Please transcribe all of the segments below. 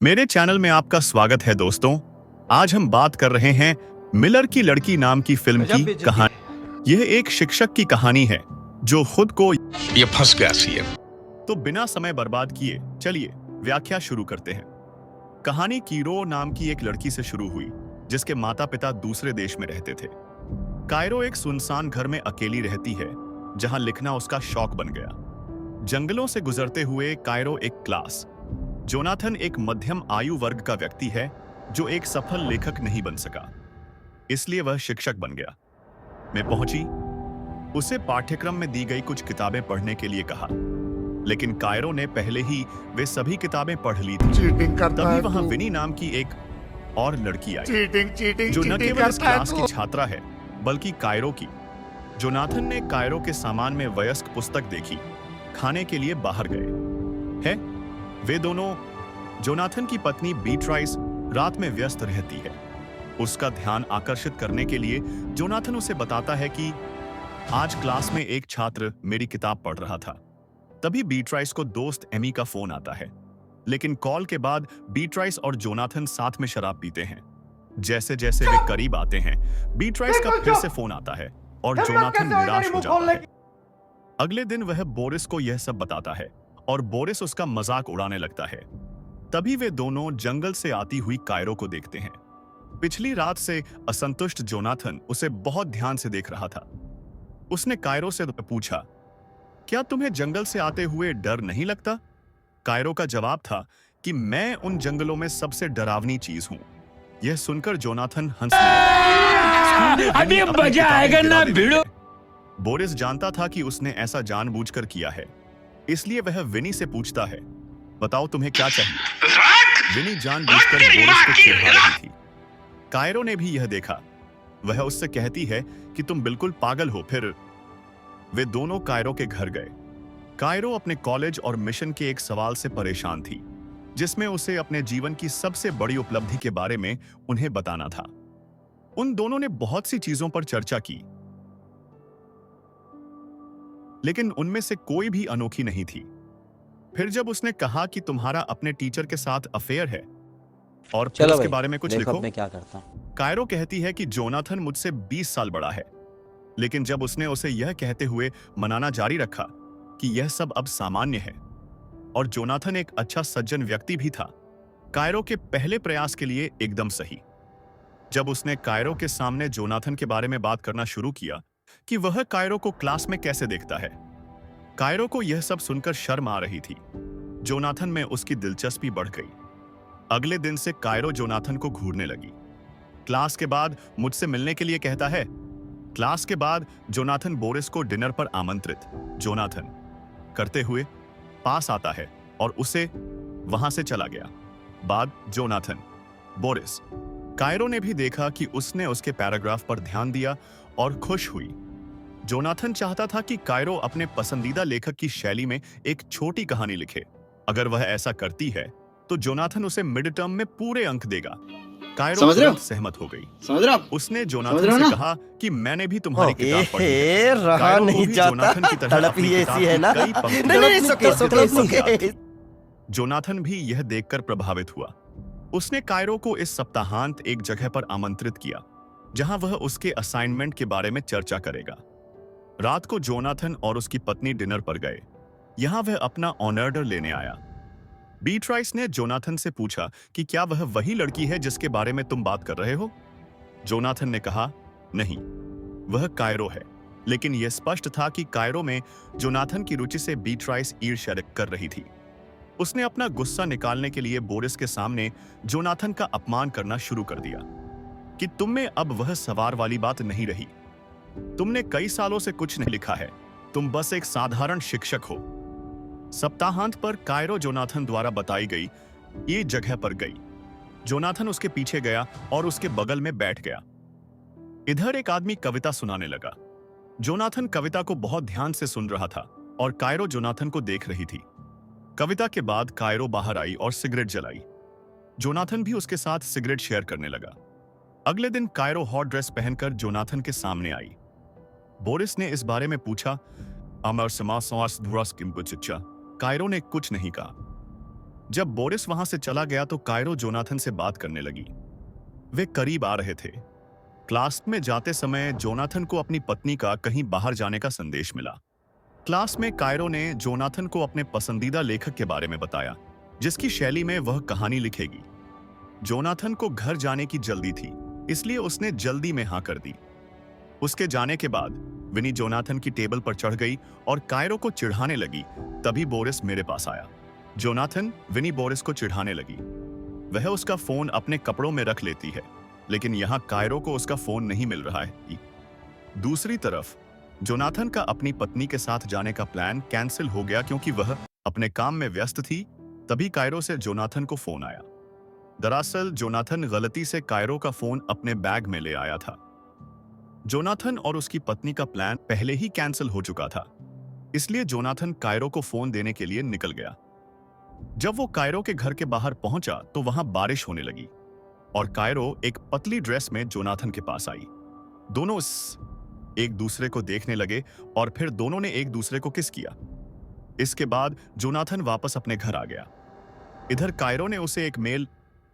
मेरे चैनल में आपका स्वागत है दोस्तों। आज हम बात कर रहे हैं मिलर की लड़की नाम की फिल्म गजब की बेइज्जती कहानी। यह एक शिक्षक की कहानी है जो खुद को ये फंस गया सीएम। तो बिना समय बर्बाद किए चलिए व्याख्या शुरू करते हैं। कहानी कीरो नाम की एक लड़की से शुरू हुई जिसके माता पिता दूसरे देश में रहते थे। कायरो एक सुनसान घर में अकेली रहती है जहां लिखना उसका शौक बन गया। जंगलों से गुजरते हुए कायरो एक क्लास। जोनाथन एक मध्यम आयु वर्ग का व्यक्ति है जो एक सफल लेखक नहीं बन सका, इसलिए वह शिक्षक बन गया। मैं पहुंची, उसे पाठ्यक्रम में दी गई कुछ किताबें पढ़ने के लिए कहा, लेकिन कायरो ने पहले ही वे सभी किताबें पढ़ ली थी। चीटिंग करता तभी है वहां तू। विनी नाम की एक और लड़की आई चीटिंग चीटिंग जो न चीटिंग केवल इस करता है क्लास तू। की छात्रा है बल्कि कायरो की। जोनाथन ने कायरो के सामान में वयस्क पुस्तक देखी, खाने के लिए बाहर गए हैं। वे दोनों, जोनाथन की पत्नी बीट्राइस रात में व्यस्त रहती है। उसका ध्यान आकर्षित करने के लिए जोनाथन उसे बताता है कि आज क्लास में एक छात्र मेरी किताब पढ़ रहा था। तभी बीट्राइस को दोस्त एमी का फोन आता है, लेकिन कॉल के बाद बीट्राइस और जोनाथन साथ में शराब पीते हैं। जैसे जैसे वे करीब आते हैं, बीट्राइस का फिर से फोन आता है और जोनाथन निराश हो जाता है। अगले दिन वह बोरिस को यह सब बताता है और बोरिस उसका मजाक उड़ाने लगता है। तभी वे दोनों जंगल से आती हुई कायरो को देखते हैं। पिछली रात से असंतुष्ट जोनाथन उसे बहुत ध्यान से देख रहा था। उसने कायरो से पूछा, क्या तुम्हें जंगल से आते हुए डर नहीं लगता? कायरो का जवाब था कि मैं उन जंगलों में सबसे डरावनी चीज हूं। यह सुनकर जोनाथन हंसने लगा। अभी मजा आएगा ना भिड़ो। बोरिस जानता था कि उसने ऐसा जानबूझकर किया है, इसलिए वह विनी से पूछता है, बताओ तुम्हें क्या चाहिए? विनी जानबूझकर बोरिस को चिढ़ा रही थी। कायरो ने भी यह देखा। वह उससे कहती है कि तुम बिल्कुल पागल हो। फिर वे दोनों कायरो के घर गए। कायरो अपने कॉलेज और मिशन के एक सवाल से परेशान थी, जिसमें उसे अपने जीवन की सबसे बड़ी उपलब्धि के बारे में उन्हें बताना था। उन दोनों ने बहुत सी चीजों पर चर्चा की, लेकिन उनमें से कोई भी अनोखी नहीं थी। फिर जब उसने कहा कि तुम्हारा अपने टीचर के साथ अफेयर है और फिर चलो उसके भाई, बारे में कुछ देखो लिखो। अब मैं क्या करता हूँ। कायरो कहती है कि जोनाथन मुझसे 20 साल बड़ा है, लेकिन जब उसने उसे यह कहते हुए मनाना जारी रखा कि यह सब अब सामान्य है और जोनाथन एक अच्छा सज्जन व्यक्ति भी था, कायरो के पहले प्रयास के लिए एकदम सही। जब उसने कायरो के सामने जोनाथन के बारे में बात करना शुरू किया कि वह कायरो को क्लास में कैसे देखता है, कायरो को यह सब सुनकर शर्म आ रही थी। जोनाथन में उसकी दिलचस्पी बढ़ गई। अगले दिन से कायरो जोनाथन को घूरने लगी। क्लास के बाद मुझसे मिलने के लिए कहता है। क्लास के बाद जोनाथन बोरिस को डिनर पर आमंत्रित जोनाथन करते हुए पास आता है और उसे वहां से चला गया। बाद जोनाथन बोरिस। कायरो ने भी देखा कि उसने उसके पैराग्राफ पर ध्यान दिया और खुश हुई। जोनाथन चाहता था कि कायरो अपने पसंदीदा लेखक की शैली में एक छोटी कहानी लिखे। अगर वह ऐसा करती है तो जोनाथन उसे मिड टर्म में पूरे अंक देगा। कायरो समझ रहे हो? तुरंत सहमत हो गई। समझ रहे हो आप? उसने समझ जोनाथन रहे हो से ना? कहा कि मैंने भी तुम्हारी किताब पढ़ी है। ए, रहा कायरो को नहीं भी जाता। जोनाथन की तरह तड़प अपनी ही किताब ऐसी है की ना। कई पंक्तियों नहीं, नहीं, में सुके, पद्य सुके, लिखी याद सुके। थी। जोनाथन भी यह देखकर प्रभावित हुआ। उसने कायरो को इस सप्ताहांत एक जगह पर आमंत्रित किया जहां वह उसके असाइनमेंट के बारे में चर्चा करेगा। रात को जोनाथन और उसकी पत्नी डिनर पर गए। यहां वह अपना ऑनर्डर लेने आया। बीट्राइस ने जोनाथन से पूछा कि क्या वह वही लड़की है जिसके बारे में तुम बात कर रहे हो? जोनाथन ने कहा, नहीं, वह कायरो है। लेकिन यह स्पष्ट था कि कायरो में जोनाथन की रुचि से बीट्राइस ईर्ष्या कर रही थी। उसने अपना गुस्सा निकालने के लिए बोरिस के सामने जोनाथन का अपमान करना शुरू कर दिया कि तुम में अब वह सवार वाली बात नहीं रही। तुमने कई सालों से कुछ नहीं लिखा है, तुम बस एक साधारण शिक्षक हो। सप्ताहांत पर कायरो जोनाथन द्वारा बताई गई ये जगह पर गई। जोनाथन उसके पीछे गया और उसके बगल में बैठ गया। इधर एक आदमी कविता सुनाने लगा। जोनाथन कविता को बहुत ध्यान से सुन रहा था और कायरो जोनाथन को देख रही थी। कविता के बाद कायरो बाहर आई और सिगरेट जलाई। जोनाथन भी उसके साथ सिगरेट शेयर करने लगा। अगले दिन कायरो हॉट ड्रेस पहनकर जोनाथन के सामने आई। बोरिस ने इस बारे में पूछा। अमर समास धुरस किम्बुचिचा। कायरो ने कुछ नहीं कहा। जब बोरिस वहां से चला गया तो कायरो जोनाथन से बात करने लगी। वे करीब आ रहे थे। क्लास में जाते समय जोनाथन को अपनी पत्नी का कहीं बाहर जाने का संदेश मिला। क्लास में कायरो ने जोनाथन को अपने पसंदीदा लेखक के बारे में बताया, जिसकी शैली में वह कहानी लिखेगी। जोनाथन को घर जाने की जल्दी थी, इसलिए उसने जल्दी में हाँ कर दी। उसके जाने के बाद विनी जोनाथन की टेबल पर चढ़ गई और कायरो को चिढ़ाने लगी। तभी बोरिस मेरे पास आया। जोनाथन विनी बोरिस को चिढ़ाने लगी। वह उसका फोन अपने कपड़ों में रख लेती है, लेकिन यहाँ कायरो को उसका फोन नहीं मिल रहा है। दूसरी तरफ जोनाथन का अपनी पत्नी के साथ जाने का प्लान कैंसिल हो गया क्योंकि वह अपने काम में व्यस्त थी। तभी कायरो से जोनाथन को फोन आया। दरअसल जोनाथन गलती से कायरो का फोन अपने बैग में ले आया था। जोनाथन और उसकी पत्नी का प्लान पहले ही कैंसिल हो चुका था, इसलिए जोनाथन कायरो को फोन देने के लिए निकल गया। जब वो कायरो के घर के बाहर पहुंचा तो वहां बारिश होने लगी और कायरो एक पतली ड्रेस में जोनाथन के पास आई। दोनों एक दूसरे को देखने लगे और फिर दोनों ने एक दूसरे को किस किया। इसके बाद जोनाथन वापस अपने घर आ गया। इधर कायरो ने उसे एक मेल।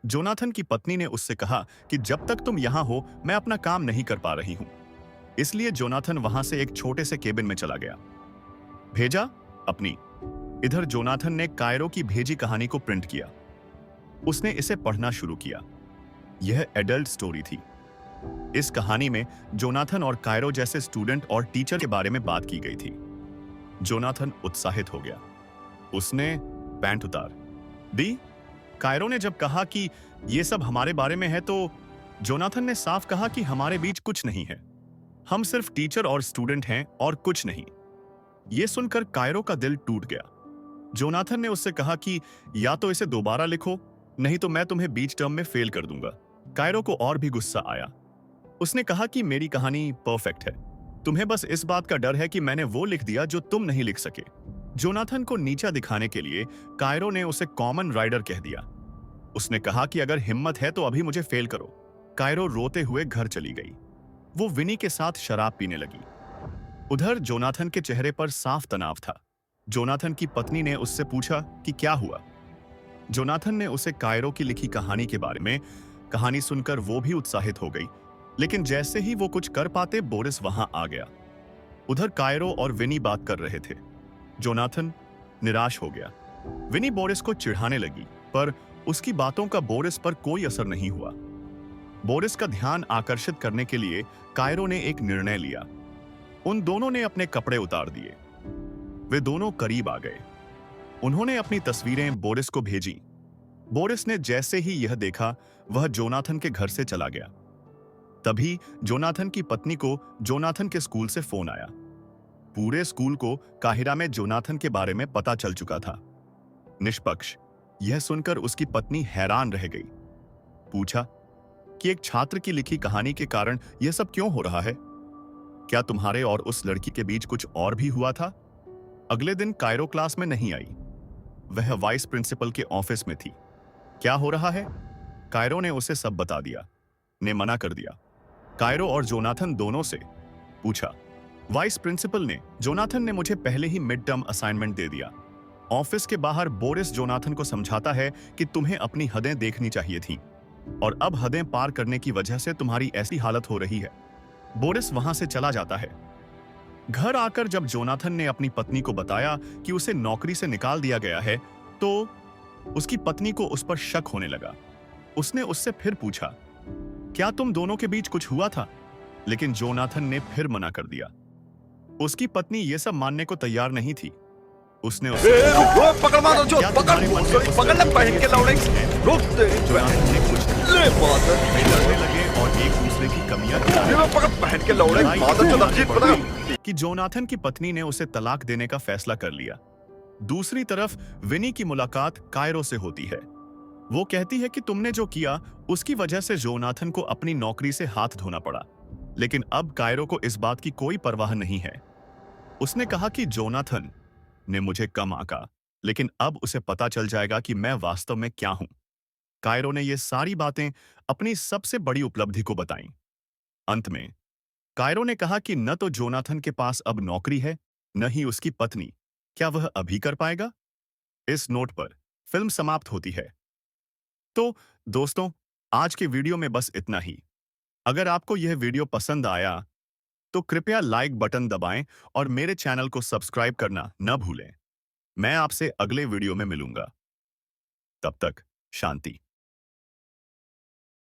जोनाथन की पत्नी ने उससे कहा कि जब तक तुम यहां हो मैं अपना काम नहीं कर पा रही हूं, इसलिए जोनाथन वहां से एक छोटे से केबिन में चला गया। भेजा अपनी। इधर जोनाथन ने कायरो की भेजी कहानी को प्रिंट किया। उसने इसे पढ़ना शुरू किया। यह एडल्ट स्टोरी थी। इस कहानी में जोनाथन और कायरो जैसे स्टूडेंट और टीचर के बारे में बात की गई थी। जोनाथन उत्साहित हो गया। उसने पैंट उतार दी। कायरो ने जब कहा कि यह सब हमारे बारे में है तो जोनाथन ने साफ कहा कि हमारे बीच कुछ नहीं है, हम सिर्फ टीचर और स्टूडेंट हैं और कुछ नहीं। यह सुनकर कायरो का दिल टूट गया। जोनाथन ने उससे कहा कि या तो इसे दोबारा लिखो, नहीं तो मैं तुम्हें बीच टर्म में फेल कर दूंगा। कायरो को और भी गुस्सा आया। उसने कहा कि मेरी कहानी परफेक्ट है, तुम्हें बस इस बात का डर है कि मैंने वो लिख दिया जो तुम नहीं लिख सके। जोनाथन को नीचा दिखाने के लिए कायरो ने उसे कॉमन राइडर कह दिया। उसने कहा कि अगर हिम्मत है तो अभी मुझे फेल करो। कायरो रोते हुए घर चली गई। वो विनी के साथ शराब पीने लगी। उधर जोनाथन के चेहरे पर साफ तनाव था। जोनाथन की पत्नी ने उससे पूछा कि क्या हुआ। जोनाथन ने उसे कायरो की लिखी कहानी के बारे में कहानी सुनकर वो भी उत्साहित हो गई, लेकिन जैसे ही वो कुछ कर पाते बोरिस वहां आ गया। उधर कायरो और विनी बात कर रहे थे। जोनाथन निराश हो गया। विनी बोरिस को चिढ़ाने लगी, पर उसकी बातों का बोरिस पर कोई असर नहीं हुआ। बोरिस का ध्यान आकर्षित करने के लिए कायरो ने एक निर्णय लिया। उन दोनों ने अपने कपड़े उतार दिए। वे दोनों करीब आ गए। उन्होंने अपनी तस्वीरें बोरिस को भेजी। बोरिस ने जैसे ही यह देखा, वह जोनाथन के घर से चला गया। तभी जोनाथन की पत्नी को जोनाथन के स्कूल से फोन आया। पूरे स्कूल को काहिरा में जोनाथन के बारे में पता चल चुका था। निष्पक्ष। यह सुनकर उसकी पत्नी हैरान रह गई। पूछा कि एक छात्र की लिखी कहानी के कारण यह सब क्यों हो रहा है? क्या तुम्हारे और उस लड़की के बीच कुछ और भी हुआ था? अगले दिन कायरो क्लास में नहीं आई। वह वाइस प्रिंसिपल के ऑफिस में थी। क्या हो रहा है? कायरो ने उसे सब बता दिया। ने मना कर दिया। कायरो और जोनाथन दोनों से पूछा। वाइस प्रिंसिपल ने, जोनाथन ने मुझे पहले ही मिड टर्म असाइनमेंट दे दिया। ऑफिस के बाहर बोरिस जोनाथन को समझाता है कि तुम्हें अपनी हदें देखनी चाहिए थी और अब हदें पार करने की वजह से तुम्हारी ऐसी हालत हो रही है। बोरिस वहां से चला जाता है। घर आकर जब जोनाथन ने अपनी पत्नी को बताया कि उसे नौकरी से निकाल दिया गया है, तो उसकी पत्नी को उस पर शक होने लगा। उसने उससे फिर पूछा, क्या तुम दोनों के बीच कुछ हुआ था? लेकिन जोनाथन ने फिर मना कर दिया। उसकी पत्नी यह सब मानने को तैयार नहीं थी। उसने उससे पकड़ मारो जो पकड़ पकड़ ले पहन के लौड़े रोक दे। जोनाथन ने कुछ ले मादर वे लड़ने लगे और एक दूसरे की कमियां ये पकड़ पहन के लौड़े मादर जो लज्जित पड़ा कि जोनाथन की पत्नी ने उसे तलाक देने का फैसला कर लिया। दूसरी तरफ विनी की मुलाकात कायरो से होती है। वो कहती है कि तुमने जो किया उसकी वजह से जोनाथन को अपनी नौकरी से हाथ धोना पड़ा, लेकिन अब कायरो को इस बात की कोई परवाह नहीं है। उसने कहा कि जोनाथन ने मुझे कम आंका, लेकिन अब उसे पता चल जाएगा कि मैं वास्तव में क्या हूं। कायरो ने ये सारी बातें अपनी सबसे बड़ी उपलब्धि को बताई। अंत में कायरो ने कहा कि न तो जोनाथन के पास अब नौकरी है, न ही उसकी पत्नी। क्या वह अभी कर पाएगा? इस नोट पर फिल्म समाप्त होती है। तो दोस्तों, आज के वीडियो में बस इतना ही। अगर आपको यह वीडियो पसंद आया तो कृपया लाइक बटन दबाएं और मेरे चैनल को सब्सक्राइब करना न भूलें। मैं आपसे अगले वीडियो में मिलूंगा। तब तक शांति।